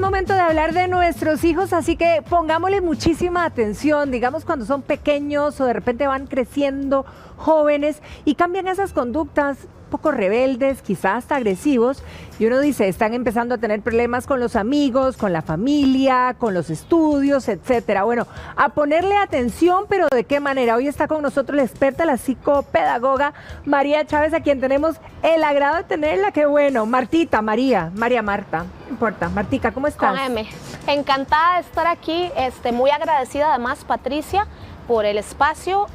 momento de hablar de nuestros hijos, así que pongámosle muchísima atención, digamos cuando son pequeños o de repente van creciendo jóvenes y cambian esas conductas un poco rebeldes, quizás hasta agresivos, y uno dice, están empezando a tener problemas con los amigos, con la familia, con los estudios, etcétera. Bueno, a ponerle atención, pero ¿de qué manera? Hoy está con nosotros la experta, la psicopedagoga María Chávez, a quien tenemos el agrado de tenerla. Qué bueno. Marta, no importa. Martica, ¿cómo estás? Con M. Encantada de estar aquí, muy agradecida además, Patricia, por el espacio.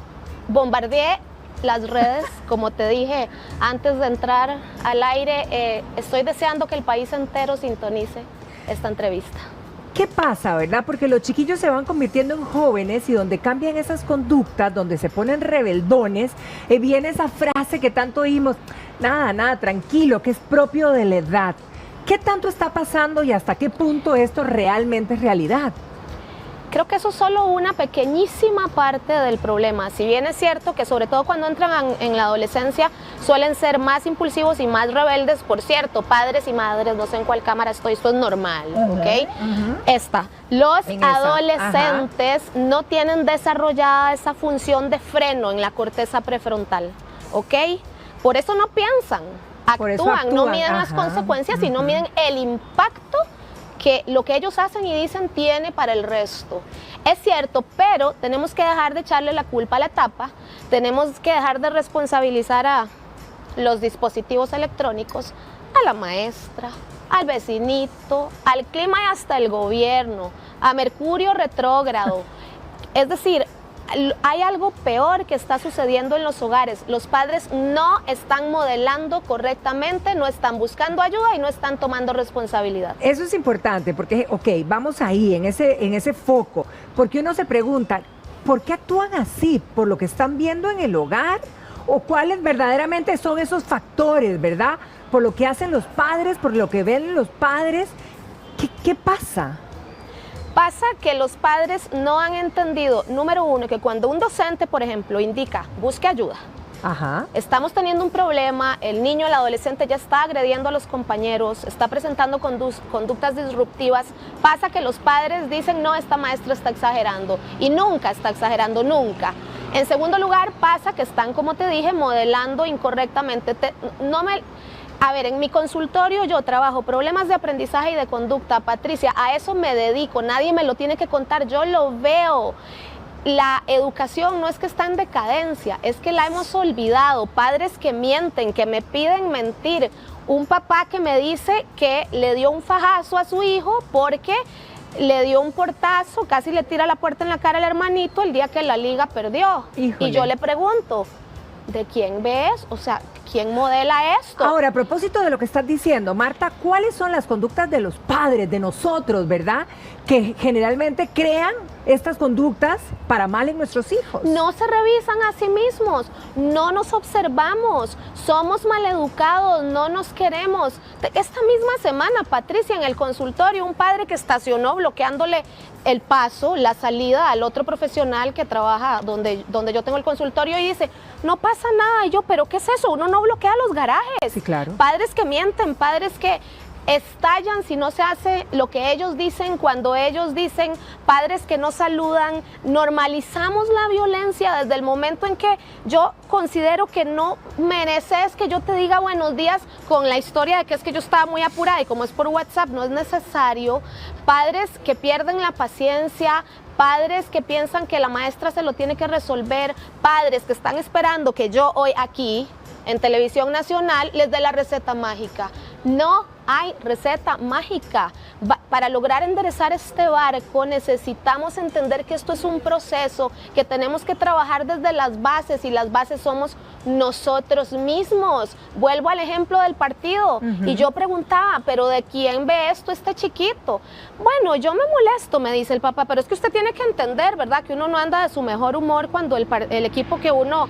Bombardeé las redes, como te dije antes de entrar al aire. Estoy deseando que el país entero sintonice esta entrevista. ¿Qué pasa, verdad? Porque los chiquillos se van convirtiendo en jóvenes y donde cambian esas conductas, donde se ponen rebeldones, viene esa frase que tanto oímos, nada, tranquilo, que es propio de la edad. ¿Qué tanto está pasando y hasta qué punto esto realmente es realidad? Creo que eso es solo una pequeñísima parte del problema. Si bien es cierto que sobre todo cuando entran en la adolescencia suelen ser más impulsivos y más rebeldes, por cierto, padres y madres, no sé en cuál cámara estoy, esto es normal, ¿ok? Los adolescentes no tienen desarrollada esa función de freno en la corteza prefrontal, ¿ok? Por eso no piensan, actúan, no miden las consecuencias, sino miden el impacto que lo que ellos hacen y dicen tiene para el resto. Es cierto, pero tenemos que dejar de echarle la culpa a la etapa, tenemos que dejar de responsabilizar a los dispositivos electrónicos, a la maestra, al vecinito, al clima y hasta el gobierno, a Mercurio retrógrado. Es decir, hay algo peor que está sucediendo en los hogares. Los padres no están modelando correctamente, no están buscando ayuda y no están tomando responsabilidad. Eso es importante porque, vamos ahí, en ese foco, porque uno se pregunta, ¿por qué actúan así? ¿Por lo que están viendo en el hogar? ¿O cuáles verdaderamente son esos factores, verdad? ¿Por lo que hacen los padres, por lo que ven los padres? ¿Qué pasa? Pasa que los padres no han entendido, número uno, que cuando un docente, por ejemplo, indica, busque ayuda, estamos teniendo un problema, el niño, el adolescente ya está agrediendo a los compañeros, está presentando conductas disruptivas, pasa que los padres dicen, no, esta maestra está exagerando, y nunca está exagerando, nunca. En segundo lugar, pasa que están, como te dije, modelando incorrectamente. A ver, en mi consultorio yo trabajo problemas de aprendizaje y de conducta, Patricia, a eso me dedico, nadie me lo tiene que contar, yo lo veo. La educación no es que está en decadencia, es que la hemos olvidado. Padres que mienten, que me piden mentir. Un papá que me dice que le dio un fajazo a su hijo porque le dio un portazo, casi le tira la puerta en la cara al hermanito el día que la liga perdió. Híjole. Y yo le pregunto, ¿de quién ves? O sea, ¿quién modela esto? Ahora, a propósito de lo que estás diciendo, Marta, ¿cuáles son las conductas de los padres, de nosotros, verdad? Que generalmente crean estas conductas para mal en nuestros hijos. No se revisan a sí mismos, no nos observamos, somos maleducados, no nos queremos. Esta misma semana, Patricia, en el consultorio, un padre que estacionó bloqueándole el paso, la salida al otro profesional que trabaja donde yo tengo el consultorio y dice, no pasa nada. Y yo, ¿pero qué es eso? Uno no bloquea los garajes. Sí, claro. Padres que mienten, padres que estallan si no se hace lo que ellos dicen, cuando ellos dicen, padres que no saludan. Normalizamos la violencia desde el momento en que yo considero que no mereces que yo te diga buenos días con la historia de que es que yo estaba muy apurada y como es por WhatsApp no es necesario. Padres que pierden la paciencia, padres que piensan que la maestra se lo tiene que resolver, padres que están esperando que yo hoy aquí en Televisión Nacional les dé la receta mágica. No hay receta mágica. Para lograr enderezar este barco necesitamos entender que esto es un proceso, que tenemos que trabajar desde las bases y las bases somos nosotros mismos. Vuelvo al ejemplo del partido y yo preguntaba, ¿pero de quién ve esto este chiquito? Bueno, yo me molesto, me dice el papá, pero es que usted tiene que entender, ¿verdad? Que uno no anda de su mejor humor cuando el equipo que uno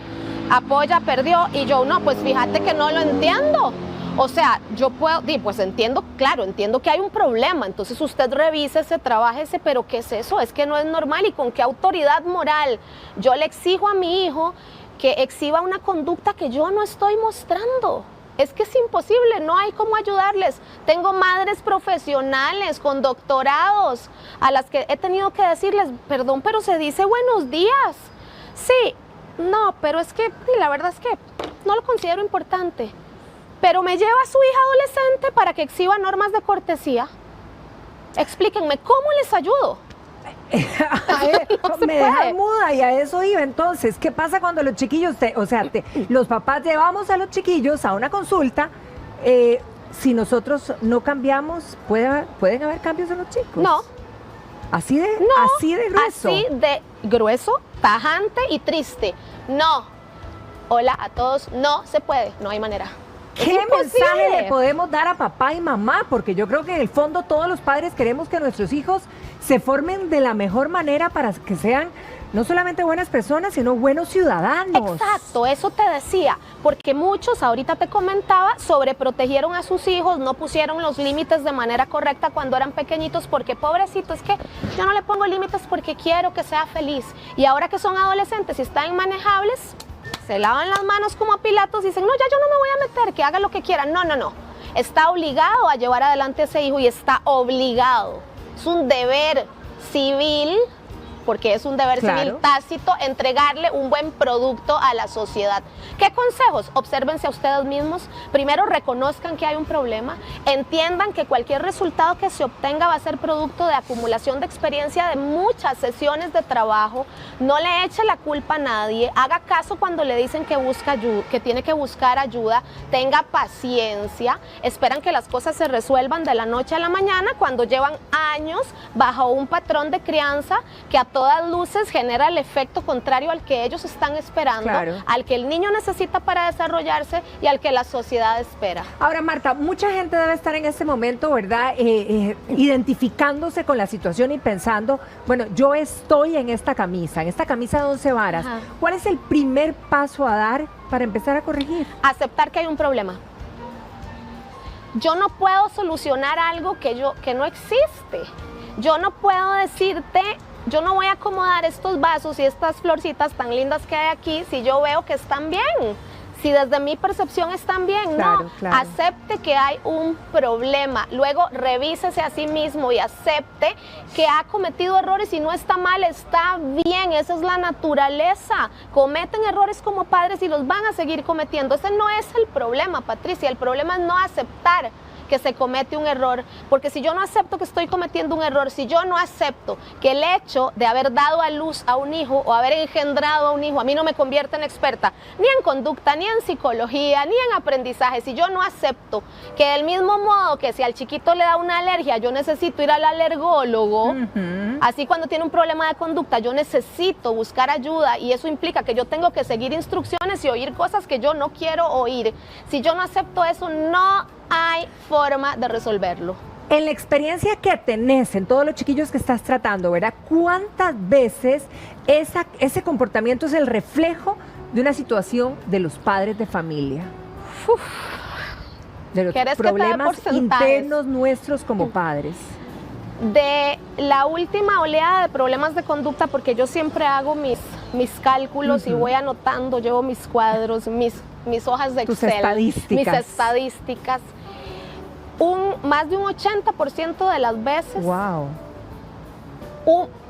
apoya perdió y yo no, pues fíjate que no lo entiendo. O sea, yo puedo, pues entiendo, claro, entiendo que hay un problema, entonces usted revísese, trabájese, pero ¿qué es eso? Es que no es normal. ¿Y con qué autoridad moral yo le exijo a mi hijo que exhiba una conducta que yo no estoy mostrando? Es que es imposible, no hay cómo ayudarles. Tengo madres profesionales con doctorados a las que he tenido que decirles, perdón, pero se dice buenos días. Sí, no, pero es que la verdad es que no lo considero importante. Pero me lleva a su hija adolescente para que exhiba normas de cortesía. Explíquenme, ¿cómo les ayudo? No me dejan muda y a eso iba. Entonces, ¿qué pasa cuando los chiquillos, los papás llevamos a los chiquillos a una consulta? Si nosotros no cambiamos, ¿pueden haber cambios en los chicos? No. Así de grueso. Así de grueso, tajante y triste. No. Hola a todos, no se puede, no hay manera. ¿Qué mensaje le podemos dar a papá y mamá? Porque yo creo que en el fondo todos los padres queremos que nuestros hijos se formen de la mejor manera para que sean no solamente buenas personas, sino buenos ciudadanos. Exacto, eso te decía, porque muchos, ahorita te comentaba, sobreprotegieron a sus hijos, no pusieron los límites de manera correcta cuando eran pequeñitos, porque pobrecito, es que yo no le pongo límites porque quiero que sea feliz. Y ahora que son adolescentes y están inmanejables, se lavan las manos como a Pilatos y dicen, no, ya yo no me voy a meter, que haga lo que quiera. No, no, no. Está obligado a llevar adelante a ese hijo y está obligado. Es un deber civil, porque es un deber civil tácito, entregarle un buen producto a la sociedad. ¿Qué consejos? Obsérvense a ustedes mismos. Primero, reconozcan que hay un problema. Entiendan que cualquier resultado que se obtenga va a ser producto de acumulación de experiencia de muchas sesiones de trabajo. No le eche la culpa a nadie. Haga caso cuando le dicen que busca ayuda, que tiene que buscar ayuda. Tenga paciencia. Esperan que las cosas se resuelvan de la noche a la mañana cuando llevan años bajo un patrón de crianza que a todas luces genera el efecto contrario al que ellos están esperando, al que el niño necesita para desarrollarse y al que la sociedad espera. Ahora, Marta, mucha gente debe estar en este momento, ¿verdad? Identificándose con la situación y pensando, bueno, yo estoy en esta camisa de 11 varas. Ajá. ¿Cuál es el primer paso a dar para empezar a corregir? Aceptar que hay un problema. Yo no puedo solucionar algo que no existe. Yo no puedo decirte, yo no voy a acomodar estos vasos y estas florcitas tan lindas que hay aquí si yo veo que están bien, si desde mi percepción están bien. Claro, no, acepte que hay un problema, luego revísese a sí mismo y acepte que ha cometido errores y no está mal, está bien, esa es la naturaleza. Cometen errores como padres y los van a seguir cometiendo. Ese no es el problema, Patricia, el problema es no aceptar que se comete un error, porque si yo no acepto que estoy cometiendo un error, si yo no acepto que el hecho de haber dado a luz a un hijo o haber engendrado a un hijo a mí no me convierte en experta ni en conducta, ni en psicología, ni en aprendizaje, si yo no acepto que del mismo modo que si al chiquito le da una alergia yo necesito ir al alergólogo, así cuando tiene un problema de conducta yo necesito buscar ayuda y eso implica que yo tengo que seguir instrucciones y oír cosas que yo no quiero oír. Si yo no acepto eso, no hay forma de resolverlo. En la experiencia que tenés, en todos los chiquillos que estás tratando, ¿verdad? ¿Cuántas veces ese comportamiento es el reflejo de una situación de los padres de familia? De los problemas internos nuestros como padres. De la última oleada de problemas de conducta, porque yo siempre hago mis cálculos y voy anotando, llevo mis cuadros, mis hojas de Excel, mis estadísticas. Más de un 80% de las veces,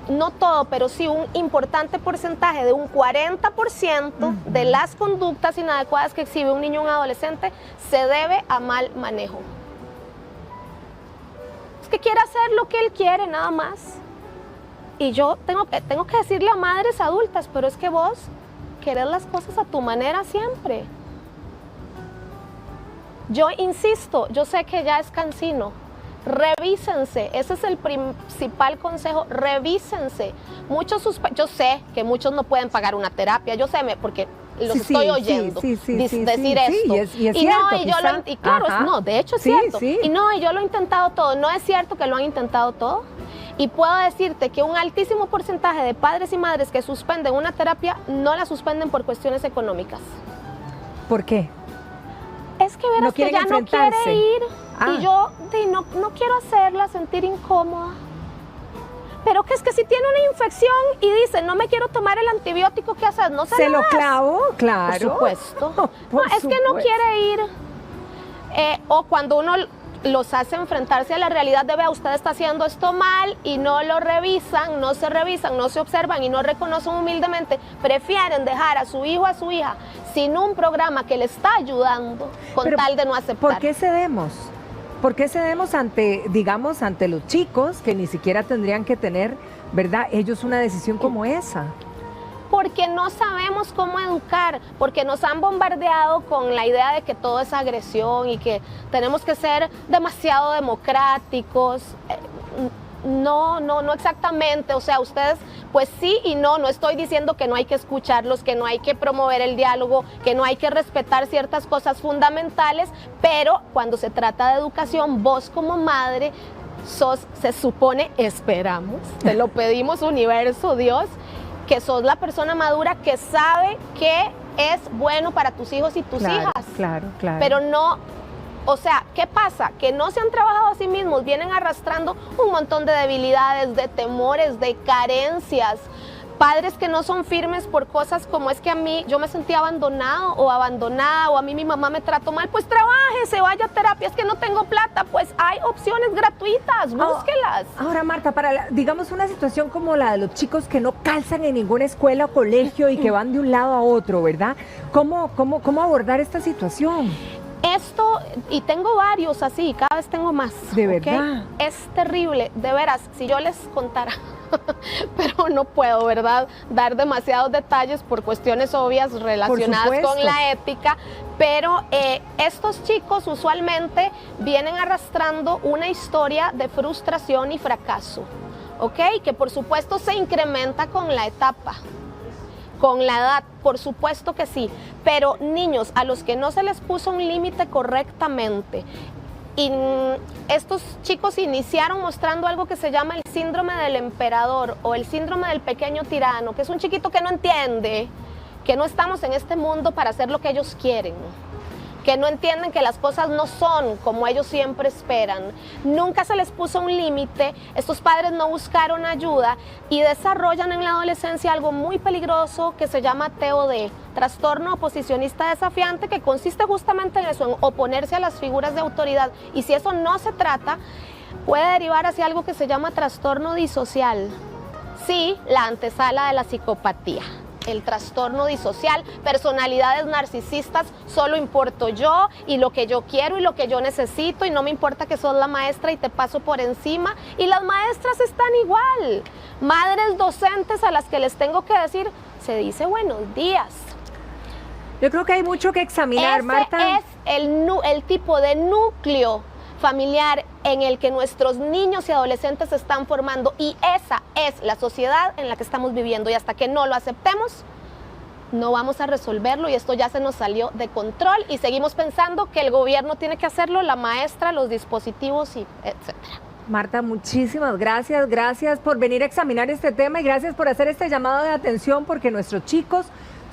no todo, pero sí un importante porcentaje de un 40% de las conductas inadecuadas que exhibe un niño o un adolescente se debe a mal manejo. Es que quiere hacer lo que él quiere, nada más. Y yo tengo que decirle a madres adultas, pero es que vos querés las cosas a tu manera siempre. Yo insisto, yo sé que ya es cansino, revísense, ese es el principal consejo, revísense. Yo sé que muchos no pueden pagar una terapia, yo sé, porque los estoy oyendo decir esto. De hecho es cierto. Y yo lo he intentado todo, no es cierto que lo han intentado todo. Y puedo decirte que un altísimo porcentaje de padres y madres que suspenden una terapia no la suspenden por cuestiones económicas. ¿Por qué? Es que verás que ya no quiere ir y yo no quiero hacerla sentir incómoda. Pero que es que si tiene una infección y dice, no me quiero tomar el antibiótico, ¿qué haces? No se lo clavo, claro. Por supuesto. Es que no quiere ir. O cuando uno los hace enfrentarse a la realidad de, vea, usted está haciendo esto mal, y no lo revisan, no se observan y no reconocen humildemente, prefieren dejar a su hijo, a su hija, sin un programa que le está ayudando, con tal de no aceptar. ¿Por qué cedemos? ¿Por qué cedemos ante, digamos, ante los chicos que ni siquiera tendrían que tener, verdad, ellos una decisión como esa? Porque no sabemos cómo educar, porque nos han bombardeado con la idea de que todo es agresión y que tenemos que ser demasiado democráticos. No exactamente, o sea, ustedes pues sí y no estoy diciendo que no hay que escucharlos, que no hay que promover el diálogo, que no hay que respetar ciertas cosas fundamentales, pero cuando se trata de educación, vos como madre se supone, esperamos, te lo pedimos universo, Dios, que sos la persona madura que sabe que es bueno para tus hijos y tus hijas. Claro. Pero no, o sea, ¿qué pasa? Que no se han trabajado a sí mismos, vienen arrastrando un montón de debilidades, de temores, de carencias. Padres que no son firmes por cosas como es que a mí yo me sentía abandonado o abandonada, o a mí mi mamá me trató mal, pues trabaje, se vaya a terapia, es que no tengo plata, pues hay opciones gratuitas, búsquelas. Ahora, Marta, para digamos una situación como la de los chicos que no calzan en ninguna escuela o colegio y que van de un lado a otro, ¿verdad? ¿Cómo abordar esta situación? Esto, y tengo varios así, cada vez tengo más. ¿De verdad? ¿Okay? Es terrible, de veras, si yo les contara, pero no puedo, ¿verdad?, dar demasiados detalles por cuestiones obvias relacionadas con la ética, pero estos chicos usualmente vienen arrastrando una historia de frustración y fracaso, ¿ok? Que por supuesto se incrementa con la etapa. Con la edad, por supuesto que sí, pero niños a los que no se les puso un límite correctamente, y estos chicos iniciaron mostrando algo que se llama el síndrome del emperador o el síndrome del pequeño tirano, que es un chiquito que no entiende que no estamos en este mundo para hacer lo que ellos quieren, que no entienden que las cosas no son como ellos siempre esperan. Nunca se les puso un límite, estos padres no buscaron ayuda y desarrollan en la adolescencia algo muy peligroso que se llama TOD, trastorno oposicionista desafiante, que consiste justamente en eso, en oponerse a las figuras de autoridad. Y si eso no se trata, puede derivar hacia algo que se llama trastorno disocial. Sí, la antesala de la psicopatía. El trastorno disocial, personalidades narcisistas, solo importo yo y lo que yo quiero y lo que yo necesito, y no me importa que sos la maestra y te paso por encima. Y las maestras están igual, madres docentes a las que les tengo que decir, se dice buenos días. Yo creo que hay mucho que examinar, Marta. Es el tipo de núcleo familiar en el que nuestros niños y adolescentes se están formando, y esa es la sociedad en la que estamos viviendo, y hasta que no lo aceptemos no vamos a resolverlo, y esto ya se nos salió de control y seguimos pensando que el gobierno tiene que hacerlo, la maestra, los dispositivos y etcétera. Marta, muchísimas gracias por venir a examinar este tema y gracias por hacer este llamado de atención, porque nuestros chicos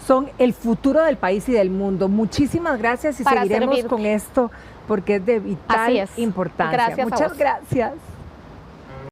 son el futuro del país y del mundo. Muchísimas gracias y seguiremos con esto, porque es de vital importancia. Gracias. Muchas gracias.